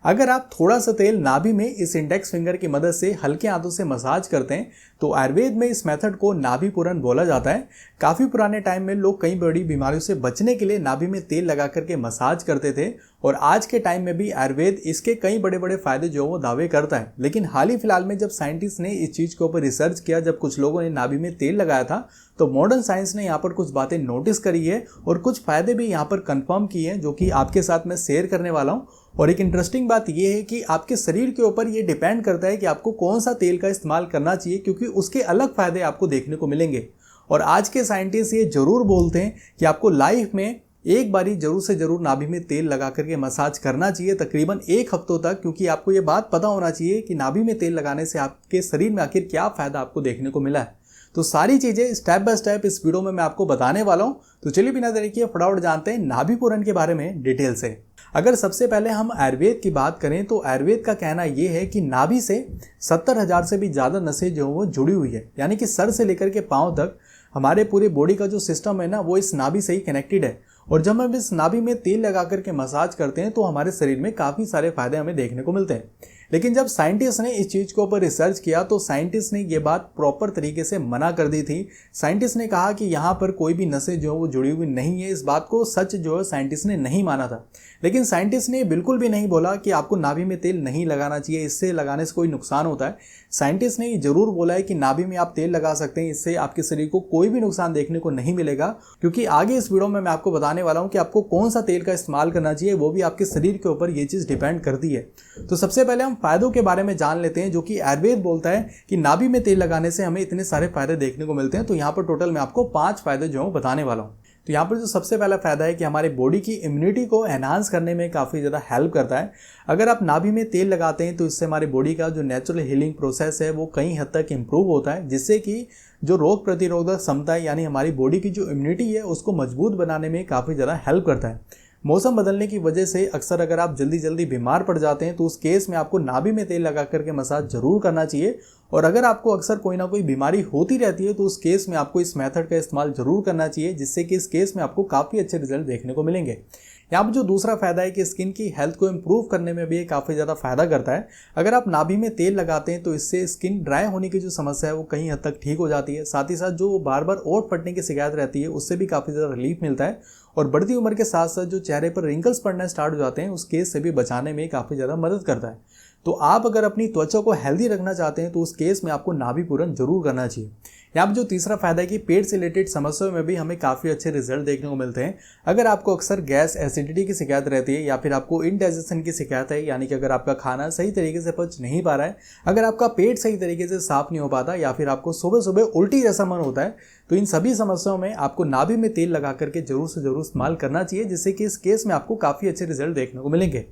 अगर आप थोड़ा सा तेल नाभि में इस इंडेक्स फिंगर की मदद से हल्के हाथों से मसाज करते हैं तो आयुर्वेद में इस मेथड को नाभि पूरन बोला जाता है। काफ़ी पुराने टाइम में लोग कई बड़ी बीमारियों से बचने के लिए नाभि में तेल लगा करके मसाज करते थे और आज के टाइम में भी आयुर्वेद इसके कई बड़े बड़े फायदे जो वो दावे करता है। लेकिन हाल ही फिलहाल में जब साइंटिस्ट ने इस चीज़ के ऊपर रिसर्च किया, जब कुछ लोगों ने नाभि में तेल लगाया था, तो मॉडर्न साइंस ने यहाँ पर कुछ बातें नोटिस करी है और कुछ फायदे भी यहाँ पर कंफर्म किए हैं जो कि आपके साथ मैं शेयर करने वाला हूँ। और एक इंटरेस्टिंग बात यह है कि आपके शरीर के ऊपर ये डिपेंड करता है कि आपको कौन सा तेल का इस्तेमाल करना चाहिए, क्योंकि उसके अलग फायदे आपको देखने को मिलेंगे। और आज के साइंटिस्ट ये जरूर बोलते हैं कि आपको लाइफ में एक बारी जरूर से जरूर नाभि में तेल लगा करके मसाज करना चाहिए, तकरीबन 1 हफ्तों तक, क्योंकि आपको ये बात पता होना चाहिए कि नाभि में तेल लगाने से आपके शरीर में आखिर क्या फायदा आपको देखने को मिला है। तो सारी चीजें स्टेप बाय स्टेप इस वीडियो में मैं आपको बताने वाला हूं। तो चलिए बिना देरी किए फटाफट जानते हैं नाभि पूरन के बारे में डिटेल से। अगर सबसे पहले हम आयुर्वेद की बात करें तो आयुर्वेद का कहना यह है कि नाभि से 70,000 से भी ज़्यादा नसें जो वो जुड़ी हुई है, यानी कि सर से लेकर के पाँव तक हमारे पूरे बॉडी का जो सिस्टम है ना, वो इस नाभि से ही कनेक्टेड है। और जब हम इस नाभि में तेल लगा करके मसाज करते हैं तो हमारे शरीर में काफ़ी सारे फायदे हमें देखने को मिलते हैं। लेकिन जब साइंटिस्ट ने इस चीज़ के ऊपर रिसर्च किया तो साइंटिस्ट ने ये बात प्रॉपर तरीके से मना कर दी थी। साइंटिस्ट ने कहा कि यहाँ पर कोई भी नसें जो है वो जुड़ी हुई नहीं है। इस बात को सच जो है साइंटिस्ट ने नहीं माना था। लेकिन साइंटिस्ट ने बिल्कुल भी नहीं बोला कि आपको नाभि में तेल नहीं लगाना चाहिए, इससे लगाने से कोई नुकसान होता है। साइंटिस्ट ने ये जरूर बोला है कि नाभि में आप तेल लगा सकते हैं, इससे आपके शरीर को कोई भी नुकसान देखने को नहीं मिलेगा। क्योंकि आगे इस वीडियो में मैं आपको बताने वाला हूँ कि आपको कौन सा तेल का इस्तेमाल करना चाहिए, वो भी आपके शरीर के ऊपर ये चीज़ डिपेंड करती है। तो सबसे पहले हम फायदों के बारे में जान लेते हैं, जो कि आयुर्वेद बोलता है कि नाभि में तेल लगाने से हमें इतने सारे फायदे देखने को मिलते हैं। तो यहाँ पर टोटल मैं आपको 5 फायदे जो है बताने वाला हूँ। तो यहाँ पर जो सबसे पहला फायदा है कि हमारे बॉडी की इम्यूनिटी को एनहांस करने में काफ़ी ज़्यादा हेल्प करता है। अगर आप नाभि में तेल लगाते हैं तो इससे हमारे बॉडी का जो नेचुरल हीलिंग प्रोसेस है वो कई हद तक इम्प्रूव होता है, जिससे कि जो रोग प्रतिरोधक क्षमता है, यानी हमारी बॉडी की जो इम्यूनिटी है, उसको मजबूत बनाने में काफ़ी ज़्यादा हेल्प करता है। मौसम बदलने की वजह से अक्सर अगर आप जल्दी जल्दी बीमार पड़ जाते हैं तो उस केस में आपको नाभि में तेल लगा करके मसाज जरूर करना चाहिए। और अगर आपको अक्सर कोई ना कोई बीमारी होती रहती है तो उस केस में आपको इस मेथड का इस्तेमाल जरूर करना चाहिए, जिससे कि इस केस में आपको काफ़ी अच्छे रिजल्ट देखने को मिलेंगे। यहाँ पर जो दूसरा फायदा है कि स्किन की हेल्थ को इम्प्रूव करने में भी ये काफ़ी ज़्यादा फायदा करता है। अगर आप नाभि में तेल लगाते हैं तो इससे स्किन ड्राई होने की जो समस्या है वो कहीं हद तक ठीक हो जाती है। साथ ही साथ जो बार बार ओट फटने की शिकायत रहती है उससे भी काफ़ी ज़्यादा रिलीफ मिलता है। और बढ़ती उम्र के साथ साथ जो चेहरे पर रिंकल्स पड़ना स्टार्ट हो जाते हैं उस केस से भी बचाने में काफ़ी ज़्यादा मदद करता है। तो आप अगर अपनी त्वचा को हेल्दी रखना चाहते हैं तो उस केस में आपको नाभि पूरन जरूर करना चाहिए। यहाँ पर जो तीसरा फायदा है कि पेट से रिलेटेड समस्याओं में भी हमें काफ़ी अच्छे रिजल्ट देखने को मिलते हैं। अगर आपको अक्सर गैस एसिडिटी की शिकायत रहती है या फिर आपको इनडाइजेशन की शिकायत है, यानी कि अगर आपका खाना सही तरीके से पच नहीं पा रहा है, अगर आपका पेट सही तरीके से साफ नहीं हो पाता या फिर आपको सुबह सुबह उल्टी जैसा मन होता है, तो इन सभी समस्याओं में आपको नाभि में तेल लगा करके जरूर से जरूर इस्तेमाल करना चाहिए, जिससे कि इस केस में आपको काफ़ी अच्छे रिजल्ट देखने को मिलेंगे।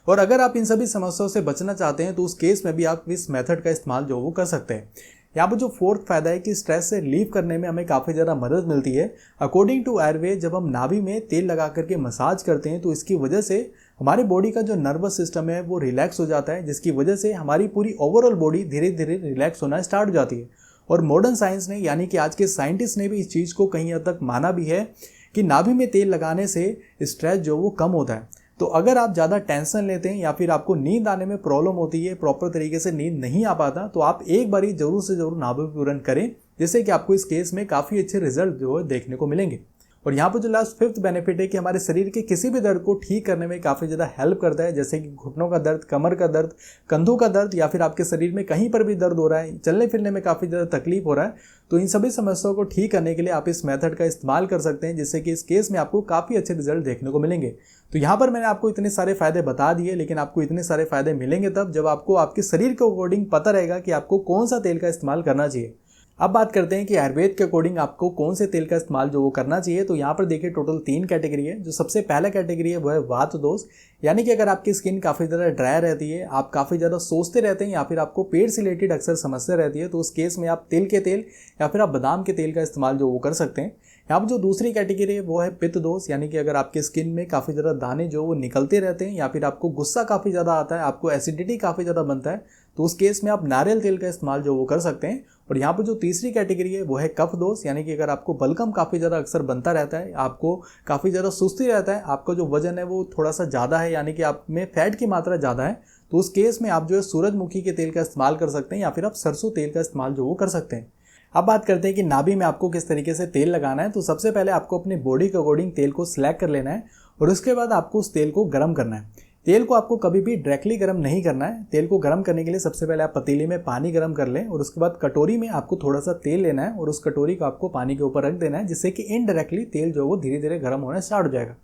और अगर आप इन सभी समस्याओं से बचना चाहते हैं तो उस केस में भी आप इस मेथड का इस्तेमाल जो वो कर सकते हैं। यहाँ पर जो फोर्थ फायदा है कि स्ट्रेस से रिलीव करने में हमें काफ़ी ज़्यादा मदद मिलती है। अकॉर्डिंग टू आयुर्वेद, जब हम नाभि में तेल लगा करके मसाज करते हैं तो इसकी वजह से हमारी बॉडी का जो नर्वस सिस्टम है वो रिलैक्स हो जाता है, जिसकी वजह से हमारी पूरी ओवरऑल बॉडी धीरे धीरे रिलैक्स होना स्टार्ट हो जाती है। और मॉडर्न साइंस ने, यानी कि आज के साइंटिस्ट ने भी इस चीज़ को कहीं हद तक माना भी है कि नाभि में तेल लगाने से स्ट्रेस जो वो कम होता है। तो अगर आप ज़्यादा टेंशन लेते हैं या फिर आपको नींद आने में प्रॉब्लम होती है, प्रॉपर तरीके से नींद नहीं आ पाता, तो आप एक बारी जरूर से जरूर नाभि पूरन करें, जिससे कि आपको इस केस में काफ़ी अच्छे रिजल्ट जो है देखने को मिलेंगे। और यहाँ पर जो लास्ट फिफ्थ बेनिफिट है कि हमारे शरीर के किसी भी दर्द को ठीक करने में काफ़ी ज़्यादा हेल्प करता है, जैसे कि घुटनों का दर्द, कमर का दर्द, कंधों का दर्द, या फिर आपके शरीर में कहीं पर भी दर्द हो रहा है, चलने फिरने में काफ़ी ज़्यादा तकलीफ हो रहा है, तो इन सभी समस्याओं को ठीक करने के लिए आप इस मेथड का इस्तेमाल कर सकते हैं, जिससे कि इस केस में आपको काफ़ी अच्छे रिजल्ट देखने को मिलेंगे। तो यहाँ पर मैंने आपको इतने सारे फायदे बता दिए, लेकिन आपको इतने सारे फायदे मिलेंगे तब जब आपको आपके शरीर के अकॉर्डिंग पता रहेगा कि आपको कौन सा तेल का इस्तेमाल करना चाहिए। अब बात करते हैं कि आयुर्वेद के अकॉर्डिंग आपको कौन से तेल का इस्तेमाल जो वो करना चाहिए। तो यहाँ पर देखिए टोटल 3 कैटेगरी है। जो सबसे पहला कैटेगरी है वो है वात दोष, यानी कि अगर आपकी स्किन काफ़ी ज़्यादा ड्राई रहती है, आप काफ़ी ज़्यादा सोचते रहते हैं या फिर आपको पेट से रिलेटेड अक्सर समस्या रहती है, तो उस केस में आप तिल के तेल या फिर आप बादाम के तेल का इस्तेमाल जो वो कर सकते हैं। यहाँ पर जो दूसरी कैटेगरी है वो है पित्त दोष, यानी कि अगर आपके स्किन में काफ़ी ज़्यादा दाने जो वो निकलते रहते हैं या फिर आपको गुस्सा काफ़ी ज़्यादा आता है, आपको एसिडिटी काफ़ी ज़्यादा बनता है, तो उस केस में आप नारियल तेल का इस्तेमाल जो वो कर सकते हैं। और यहाँ पर जो तीसरी कैटेगरी है वो है कफ दोष, यानी कि अगर आपको बलगम काफ़ी ज़्यादा अक्सर बनता रहता है, आपको काफ़ी ज़्यादा सुस्ती रहता है, आपका जो वजन है वो थोड़ा सा ज़्यादा है, यानी कि आप में फैट की मात्रा ज़्यादा है, तो उस केस में आप जो है सूरजमुखी के तेल का इस्तेमाल कर सकते हैं या फिर आप सरसों तेल का इस्तेमाल जो वो कर सकते हैं। अब बात करते हैं कि नाभि में आपको किस तरीके से तेल लगाना है। तो सबसे पहले आपको अपनी बॉडी के अकॉर्डिंग तेल को सिलेक्ट कर लेना है और उसके बाद आपको उस तेल को गर्म करना है। तेल को आपको कभी भी डायरेक्टली गर्म नहीं करना है। तेल को गर्म करने के लिए सबसे पहले आप पतीले में पानी गर्म कर लें और उसके बाद कटोरी में आपको थोड़ा सा तेल लेना है और उस कटोरी को आपको पानी के ऊपर रख देना है, जिससे कि इनडायरेक्टली तेल जो वो धीरे धीरे गर्म होना स्टार्ट हो जाएगा।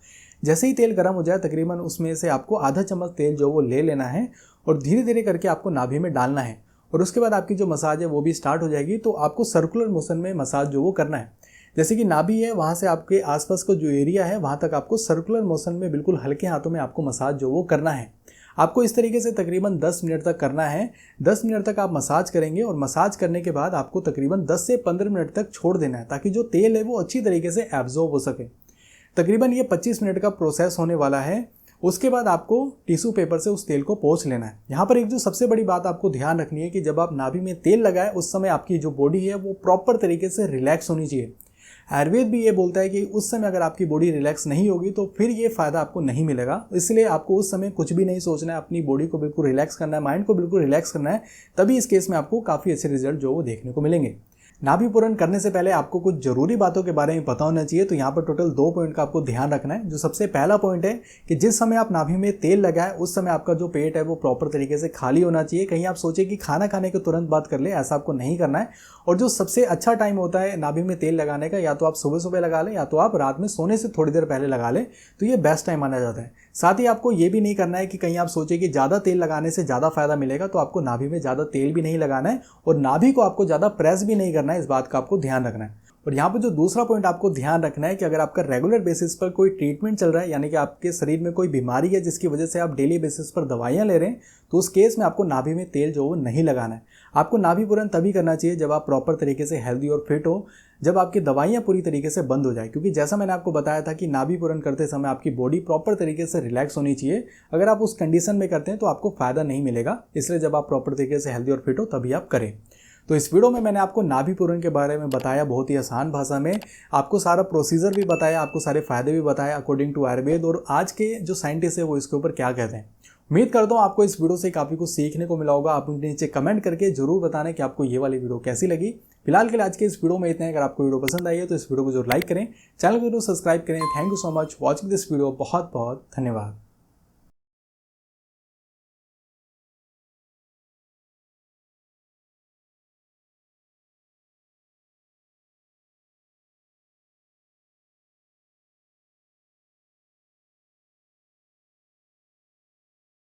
जैसे ही तेल गर्म हो जाए तकरीबन उसमें से आपको आधा चम्मच तेल जो वो ले लेना है और धीरे धीरे करके आपको नाभि में डालना है और उसके बाद आपकी जो मसाज है वो भी स्टार्ट हो जाएगी। तो आपको सर्कुलर मोशन में मसाज जो वो करना है, जैसे कि नाभि है वहाँ से आपके आसपास का जो एरिया है वहाँ तक आपको सर्कुलर मोशन में बिल्कुल हल्के हाथों में आपको मसाज जो वो करना है। आपको इस तरीके से तकरीबन 10 मिनट तक करना है। 10 मिनट तक आप मसाज करेंगे और मसाज करने के बाद आपको तकरीबन 10 से 15 मिनट तक छोड़ देना है ताकि जो तेल है वो अच्छी तरीके से एब्जॉर्ब हो सके। तकरीबन ये 25 मिनट का प्रोसेस होने वाला है। उसके बाद आपको टिश्यू पेपर से उस तेल को पोंछ लेना है। यहाँ पर एक जो सबसे बड़ी बात आपको ध्यान रखनी है कि जब आप नाभि में तेल लगाए उस समय आपकी जो बॉडी है वो प्रॉपर तरीके से रिलैक्स होनी चाहिए। आयुर्वेद भी ये बोलता है कि उस समय अगर आपकी बॉडी रिलैक्स नहीं होगी तो फिर ये फ़ायदा आपको नहीं मिलेगा। इसलिए आपको उस समय कुछ भी नहीं सोचना है, अपनी बॉडी को बिल्कुल रिलैक्स करना है, माइंड को बिल्कुल रिलैक्स करना है, तभी इस केस में आपको काफ़ी अच्छे रिजल्ट जो वो देखने को मिलेंगे। नाभि पूरण करने से पहले आपको कुछ जरूरी बातों के बारे में पता होना चाहिए। तो यहाँ पर टोटल 2 पॉइंट का आपको ध्यान रखना है। जो सबसे पहला पॉइंट है कि जिस समय आप नाभि में तेल लगाए उस समय आपका जो पेट है वो प्रॉपर तरीके से खाली होना चाहिए। कहीं आप सोचे कि खाना खाने के तुरंत बाद कर ले, ऐसा आपको नहीं करना है। और जो सबसे अच्छा टाइम होता है नाभि में तेल लगाने का, या तो आप सुबह सुबह लगा लें या तो आप रात में सोने से थोड़ी देर पहले लगा लें, तो ये बेस्ट टाइम माना जाता है। साथ ही आपको ये भी नहीं करना है कि कहीं आप सोचे कि ज़्यादा तेल लगाने से ज़्यादा फायदा मिलेगा, तो आपको नाभि में ज़्यादा तेल भी नहीं लगाना है और नाभि को आपको ज़्यादा प्रेस भी नहीं करना है। इस बात का आपको ध्यान रखना है। और यहाँ पर जो दूसरा पॉइंट आपको ध्यान रखना है कि अगर आपका रेगुलर बेसिस पर कोई ट्रीटमेंट चल रहा है, यानी कि आपके शरीर में कोई बीमारी है जिसकी वजह से आप डेली बेसिस पर दवाइयाँ ले रहे हैं, तो उस केस में आपको नाभि में तेल जो वो नहीं लगाना है। आपको नाभि पूरण तभी करना चाहिए जब आप प्रॉपर तरीके से हेल्दी और फिट हो, जब आपकी दवाइयाँ पूरी तरीके से बंद हो जाए। क्योंकि जैसा मैंने आपको बताया था कि नाभि पूरण करते समय आपकी बॉडी प्रॉपर तरीके से रिलैक्स होनी चाहिए। अगर आप उस कंडीशन में करते हैं तो आपको फ़ायदा नहीं मिलेगा। इसलिए जब आप प्रॉपर तरीके से हेल्दी और फिट हो तभी आप करें। तो इस वीडियो में मैंने आपको नाभि पूरण के बारे में बताया, बहुत ही आसान भाषा में आपको सारा प्रोसीजर भी बताया, आपको सारे फायदे भी बताए अकॉर्डिंग टू आयुर्वेद, और आज के जो साइंटिस्ट है वो इसके ऊपर क्या कहते हैं। उम्मीद करता हूँ आपको इस वीडियो से काफ़ी कुछ सीखने को मिला होगा। आप मुझे नीचे कमेंट करके जरूर बताना कि आपको ये वाली वीडियो कैसी लगी। फिलहाल के लिए आज के इस वीडियो में इतना है। अगर आपको वीडियो पसंद आई है तो इस वीडियो को जरूर लाइक करें, चैनल को जरूर सब्सक्राइब करें। Thank you so much watching this video. बहुत बहुत धन्यवाद।